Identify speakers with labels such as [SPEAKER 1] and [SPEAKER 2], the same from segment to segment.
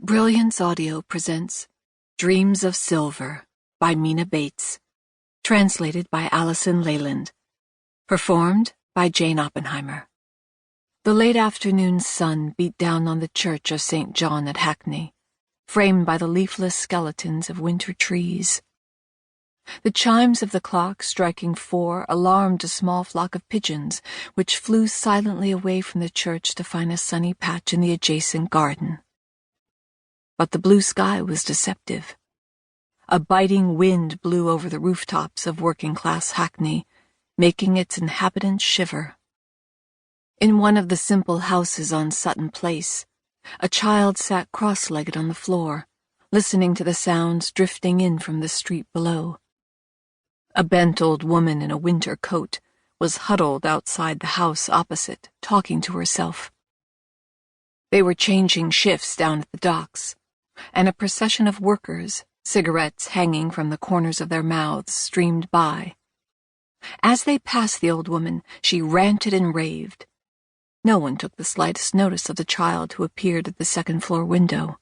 [SPEAKER 1] Brilliance Audio presents Dreams of Silver by Mina Baites, translated by Alison Leyland, performed by Jane Oppenheimer. The late afternoon sun beat down on the church of St. John at Hackney, framed by the leafless skeletons of winter trees. The chimes of the clock striking 4 alarmed a small flock of pigeons which flew silently away from the church to find a sunny patch in the adjacent garden. But the blue sky was deceptive. A biting wind blew over the rooftops of working-class Hackney, making its inhabitants shiver. In one of the simple houses on Sutton Place, a child sat cross-legged on the floor, listening to the sounds drifting in from the street below. A bent old woman in a winter coat was huddled outside the house opposite, talking to herself. They were changing shifts down at the docks, and a procession of workers, cigarettes hanging from the corners of their mouths, streamed by. As they passed the old woman, she ranted and raved. No one took the slightest notice of the child who appeared at the second-floor window.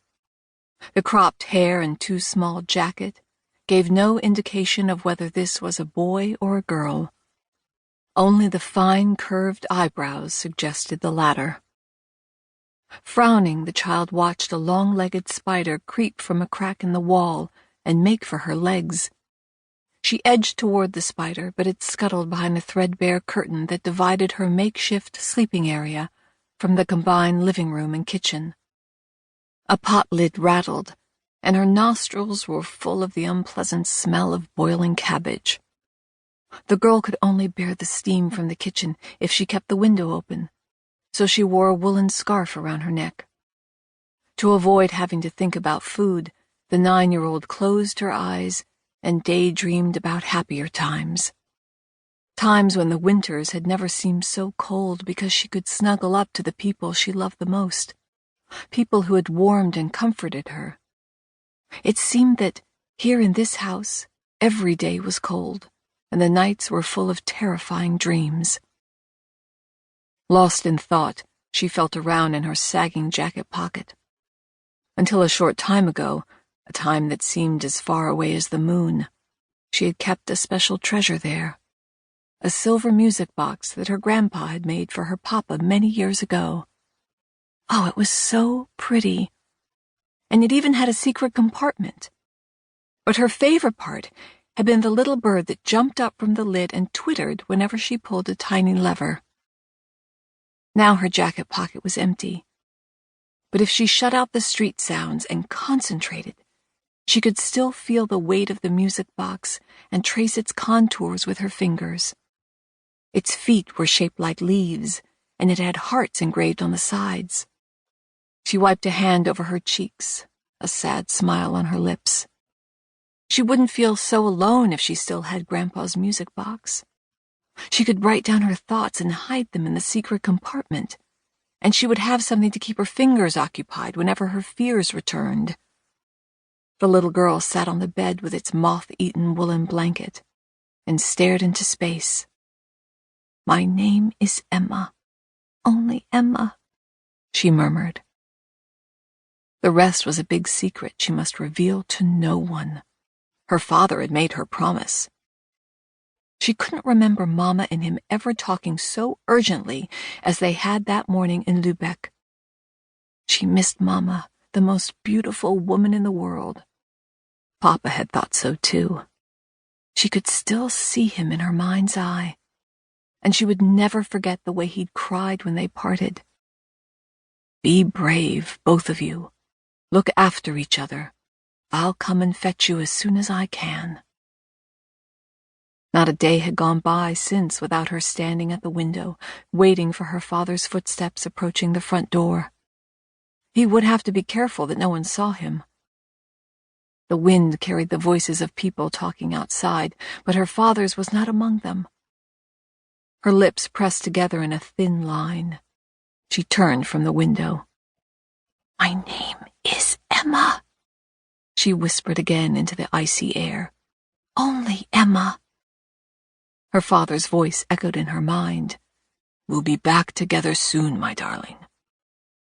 [SPEAKER 1] The cropped hair and too small jacket gave no indication of whether this was a boy or a girl. Only the fine, curved eyebrows suggested the latter. Frowning, the child watched a long-legged spider creep from a crack in the wall and make for her legs. She edged toward the spider, but it scuttled behind a threadbare curtain that divided her makeshift sleeping area from the combined living room and kitchen. A pot lid rattled, and her nostrils were full of the unpleasant smell of boiling cabbage. The girl could only bear the steam from the kitchen if she kept the window open, so she wore a woolen scarf around her neck. To avoid having to think about food, the 9-year-old closed her eyes and daydreamed about happier times. Times when the winters had never seemed so cold because she could snuggle up to the people she loved the most, people who had warmed and comforted her. It seemed that here in this house, every day was cold, and the nights were full of terrifying dreams. Lost in thought, she felt around in her sagging jacket pocket. Until a short time ago, a time that seemed as far away as the moon, she had kept a special treasure there, a silver music box that her grandpa had made for her papa many years ago. Oh, it was so pretty, and it even had a secret compartment. But her favorite part had been the little bird that jumped up from the lid and twittered whenever she pulled a tiny lever. Now her jacket pocket was empty, but if she shut out the street sounds and concentrated, she could still feel the weight of the music box and trace its contours with her fingers. Its feet were shaped like leaves, and it had hearts engraved on the sides. She wiped a hand over her cheeks, a sad smile on her lips. She wouldn't feel so alone if she still had Grandpa's music box. She could write down her thoughts and hide them in the secret compartment, and she would have something to keep her fingers occupied whenever her fears returned. The little girl sat on the bed with its moth-eaten woolen blanket and stared into space. "My name is Emma, only Emma," she murmured. The rest was a big secret she must reveal to no one. Her father had made her promise. She couldn't remember Mama and him ever talking so urgently as they had that morning in Lübeck. She missed Mama, the most beautiful woman in the world. Papa had thought so too. She could still see him in her mind's eye, and she would never forget the way he'd cried when they parted. "Be brave, both of you. Look after each other. I'll come and fetch you as soon as I can." Not a day had gone by since without her standing at the window, waiting for her father's footsteps approaching the front door. He would have to be careful that no one saw him. The wind carried the voices of people talking outside, but her father's was not among them. Her lips pressed together in a thin line. She turned from the window. "My name is Emma," she whispered again into the icy air. "Only Emma." Her father's voice echoed in her mind. "We'll be back together soon, my darling."